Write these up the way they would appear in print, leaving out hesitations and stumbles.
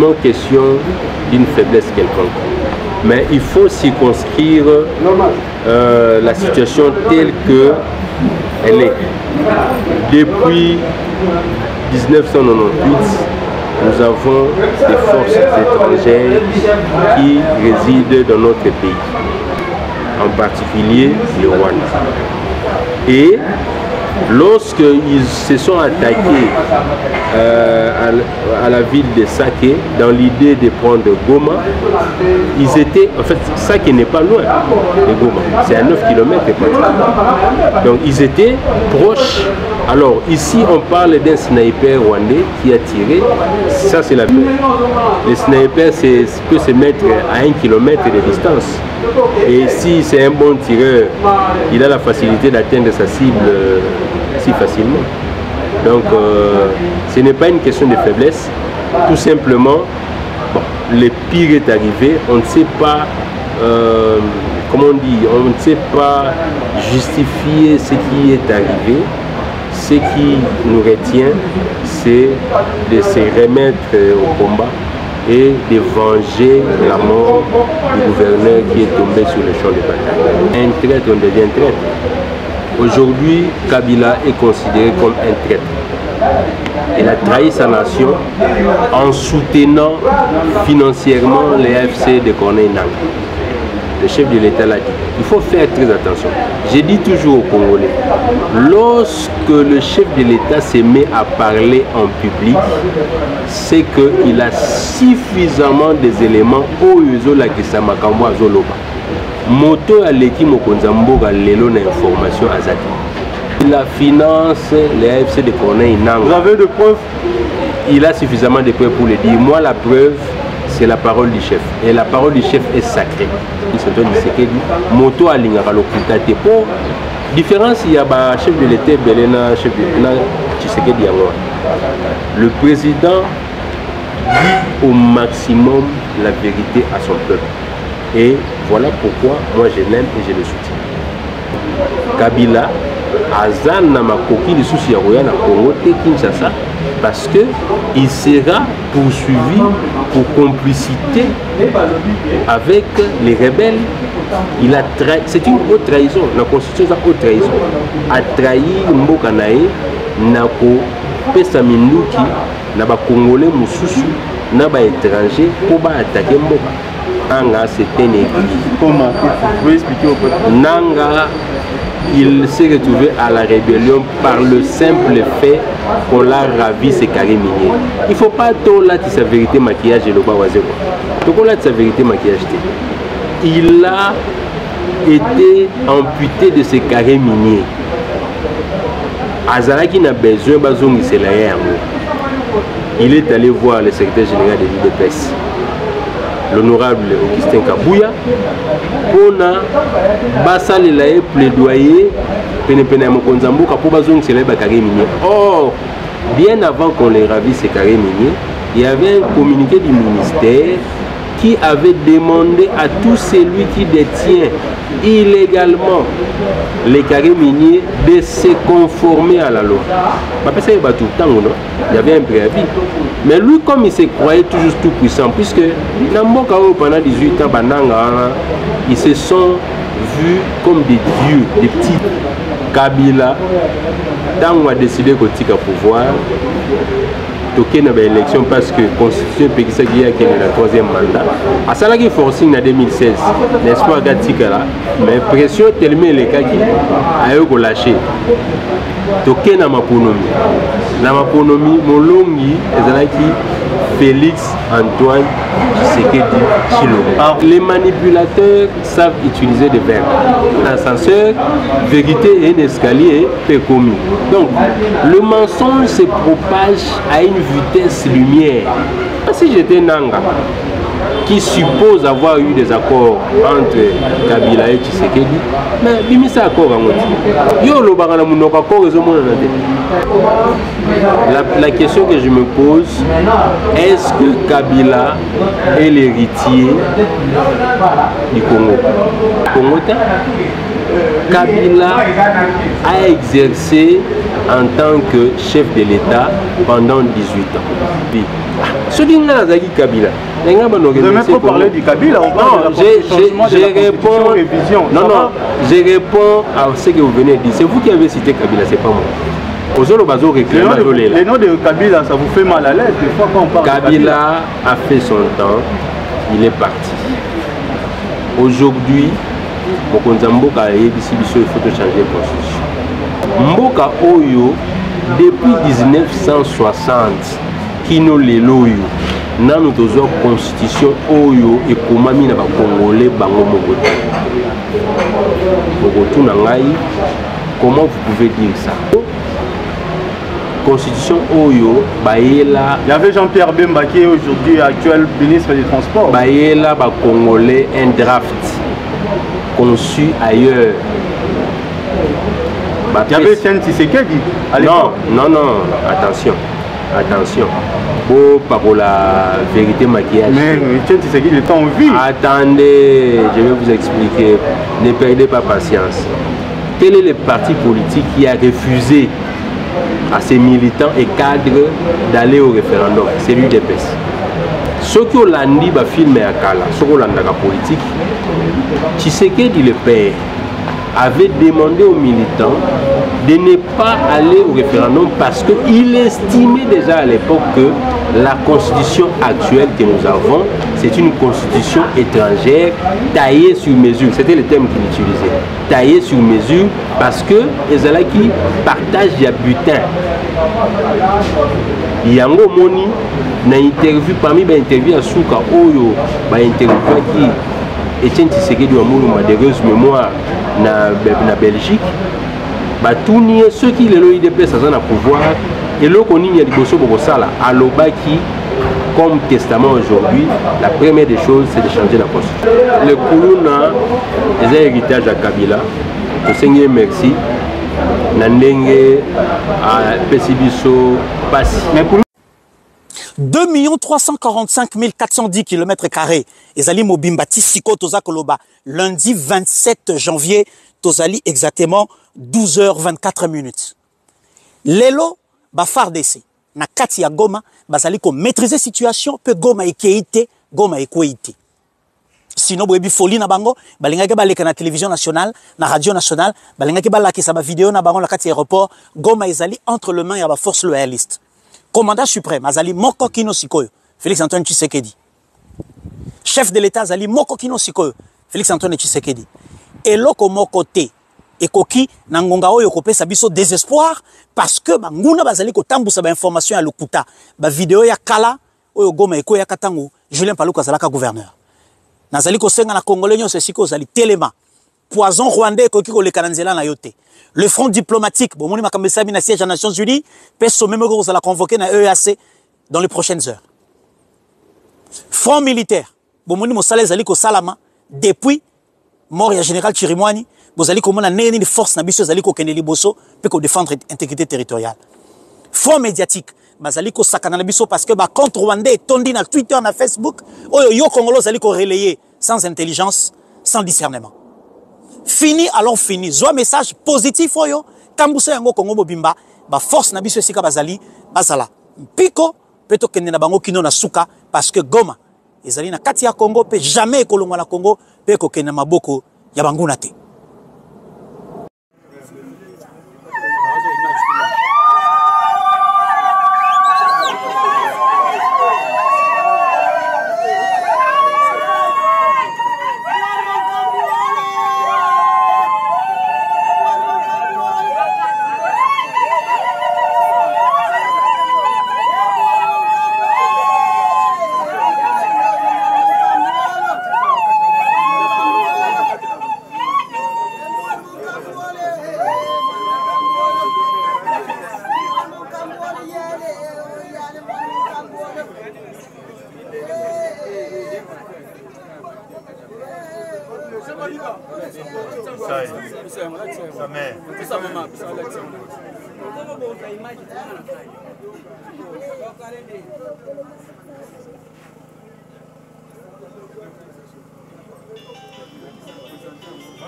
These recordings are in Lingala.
forcément question d'une faiblesse quelconque. Mais il faut circonscrire la situation telle qu'elle est. Depuis 1998, nous avons des forces étrangères qui résident dans notre pays, en particulier le Rwanda. Et lorsqu'ils se sont attaqués à la ville de Sake, dans l'idée de prendre Goma, ils étaient, en fait, Sake n'est pas loin de Goma, c'est à 9 km. Donc ils étaient proches. Alors ici on parle d'un sniper rwandais qui a tiré, ça c'est la peur. Le sniper peut se mettre à 1 km de distance. Et si c'est un bon tireur, il a la facilité d'atteindre sa cible si facilement. Donc ce n'est pas une question de faiblesse, tout simplement, bon, le pire est arrivé, on ne sait pas, comment on dit, on ne sait pas justifier ce qui est arrivé. Ce qui nous retient, c'est de se remettre au combat et de venger la mort du gouverneur qui est tombé sur le champ de bataille. Un traître, on devient traître. Aujourd'hui, Kabila est considéré comme un traître. Il a trahi sa nation en soutenant financièrement les AFC de Corneille Nangaa. Le chef de l'État l'a dit. Il faut faire très attention. J'ai dit toujours aux Congolais, lorsque le chef de l'État se met à parler en public, c'est qu'il a suffisamment des éléments où ils la kisamakambo azoloba. Moto aleki mokonza mboka lelo na information azaki. La finance, les AFC de Corneille Nangaa. Vous avez de preuves? Il a suffisamment de preuves pour le dire. Moi, la preuve, c'est la parole du chef. Et la parole du chef est sacrée. Moto alingaka lokuta te. Pour différence, il y a un chef de l'État, Belena, chef de Tshisekedi yango. Le président dit au maximum la vérité à son peuple. Et voilà pourquoi moi je l'aime et je le soutiens. Kabila, Azan Namakoki, les soucis à Roya, Congo, Kinshasa, parce qu'il sera poursuivi pour complicité avec les rebelles. C'est une haute trahison. La constitution est une haute trahison. A trahi Mboka Nae, Nako, Pesa Minduki, Naba Congolais Moussousou, Naba étranger, pour attaquer Mboka. Nanga, c'est un église. Comment? Vous pouvez expliquer au peuple? Nanga, il s'est retrouvé à la rébellion par le simple fait qu'on l'a ravi ses carrés miniers. Il ne faut pas tout là sa vérité maquillage et le bas oiseau. Donc on a sa vérité maquillage. Il a été amputé de ses carrés miniers. Azaraki n'a besoin de se il est allé voir le secrétaire général de l'UDPS, l'honorable Augustin Kabouya, pour basalilaye plaidoyer Or, bien avant qu'on les ravisse ces carrés miniers, il y avait un communiqué du ministère qui avait demandé à tout celui qui détient illégalement les carrés miniers de se conformer à la loi. Il y avait un préavis. Mais lui, comme il se croyait toujours tout puissant, puisque pendant 18 ans, ils se sont vus comme des dieux, des petits. Kabila, tant on a décidé qu'on tique à pouvoir, toqué dans l'élection parce que la constitution Pekisa qui est le troisième mandat. À ça qui forcing en 2016, n'est-ce pas, mais pression tellement les cas qui a eu lâché. Toqué dans ma ponomie. Dans ma ponomie, mon longi, Félix Antoine Tshisekedi Tshilombo. Les manipulateurs savent utiliser des verbes. L'ascenseur, vérité et un escalier peut commis. Donc, le mensonge se propage à une vitesse lumière. Si j'étais Nanga, qui suppose avoir eu des accords entre Kabila et Tshisekedi, mais bimisa accord en la question que je me pose, est-ce que Kabila est l'héritier du Congo? Kabila a exercé en tant que chef de l'État pendant 18 ans. Ce qui est Kabila. Vous n'avez même pas parlé du Kabila, on parle de révision. Non, je réponds à ce que vous venez de dire. C'est vous qui avez cité Kabila, c'est pas moi. Les noms de Kabila, ça vous fait mal à l'aise des fois quand on parle de Kabila. Kabila a fait son temps, il est parti. Aujourd'hui, Mboka il faut changer de constitution. Mboka Oyo, depuis 1960, Kino Leloyo, dans notre constitution Oyo et Komami na ba Congolais bango mogoto. Mogoto nangai, comment vous pouvez dire ça? Constitution Oyo, Baïla. Il y avait Jean-Pierre Bemba qui est aujourd'hui actuel ministre des Transports. Baïla, ba Congolais, un draft conçu ailleurs. Il y avait Etienne Tshisekedi à l'époque. Non, attention. Beau par la vérité maquillage. Mais Etienne Tshisekedi est en vie. Attendez, je vais vous expliquer. Ne perdez pas patience. Quel est le parti politique qui a refusé à ses militants et cadres d'aller au référendum? C'est l'UDPS. Ceux qui ont landi ba film à Kala, ceux qui ont landi la politique, Tshisekedi le père avait demandé aux militants de ne pas aller au référendum parce qu'il estimait déjà à l'époque que la constitution actuelle que nous avons, c'est une constitution étrangère taillée sur mesure. C'était le terme qu'il utilisait. Taillée sur mesure parce que les Alaki qui partagent des butin. Yango Moni n'a interview parmi les interviews à Souka Oyo, interview qui Etienne Tshisekedi de malheureuse mémoire na Belgique. Tous ceux qui les l'OIDP ça a pouvoir et l'eau qu'on y a à l'Obaki comme testament aujourd'hui, la première des choses c'est de changer la constitution. Le Koulouna est un héritage à Kabila. Je Seigneur merci. Nandenge à Pesibiso Passi. 2 345 410 km². Ezali Mobimba Tissiko Toza Koloba. Lundi 27 janvier, Tozali exactement 12h24 minutes. Lelo, Bafardese, na kati ya Goma, bazali ko maîtriser situation, pe Goma ekeite, Goma ekoite. Sinon, boyebi folie na bango, balingaki baleka na télévision nationale, na radio nationale, balingaki balakisa ba vidéo na bango na kati aéroport, Goma ezali entre les mains ya ba force loyaliste. Commandant suprême, azali moko kino sikoyo, Félix Antoine Tshisekedi. Chef de l'État, azali moko kino sikoyo, Félix Antoine Tshisekedi. Et loko moko te, ekoki na ngonga oyo kopesa biso désespoir parce que banguna bazali ko tambusa ba information ya lokuta, ba vidéo ya kala oyo Goma eko ya katango, Julien Paluku azalaka gouverneur. Nazali ko senga na congolais nyonso siko zali telema. Poison rwandais ekoki ko lekana nzela na yote. Le front diplomatique, bon moni makambesa na siège des Nations Unies, peut sommet moko za la convoquer na EAC dans les prochaines heures. Front militaire, bon moni mosala ezali ko salama depuis mort ya général Chirimwani, bozali ko mona neni force na biso ezali ko kende liboso pe ko défendre intégrité territoriale. Front médiatique, bazali ko sakana na biso parce que ba contre rwandais tondi na Twitter na Facebook, oyo yo congolais zali ko relayer sans intelligence, sans discernement. Fini alors fini. Zoa message positif oyo. Tambusa yango Congo Mobimba. Ba force na biso esika bazali. Bazala. Piko. Peto kende na bango kino na suka. Parce que Goma. Ezali na kati ya Congo. Pe jamais ekolongwa na Congo. Pe ko kende na maboko. Ya banguna te.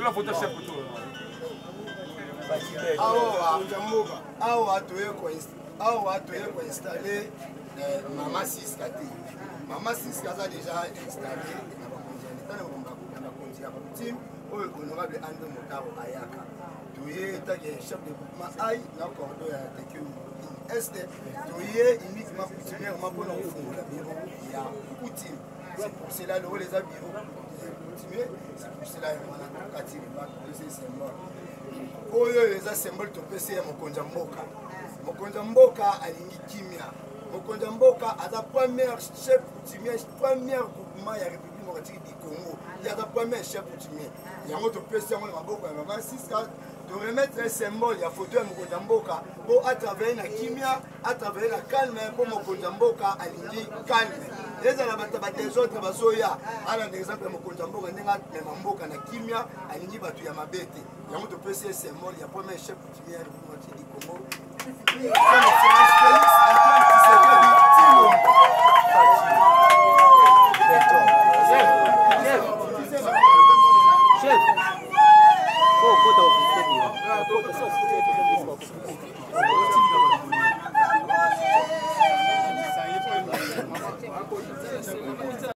La photo chef pour toi. awa toye koinstalle Mama Siska te. Mama Siska a déjà installé na bakonzi ya coutume oyo honorable André Motaro Ayaka. Toye take chef de groupement Aïe na cordo ya teke Est. Toye uniquement coutumièrement pour nous fongola bureau ya coutume. C'est pour cela le les bureau coutumier, c'est pour cela on a quatre c'est symbole. Oyo les symbole to pese ya mokonza mboka. Mokonza mboka alingi kimia. Mokonza mboka aza premier chef coutumier, premier groupement ya République démocratique du Congo. Il y a le premier chef coutumier. Il y a notre président de Maboko et Mama Siska de remettre un symbole, il y a photo de Mokonza mboka pour à travers la kimia, à travers la calme pour Mokonza mboka alingi calme. Les des autres basoya, à l'exemple de Mokonza mboka nenga mboka na kimia alingi batu ya mabete. Il y a notre président symbole, il y a premier chef coutumier de République démocratique du Congo. Chef,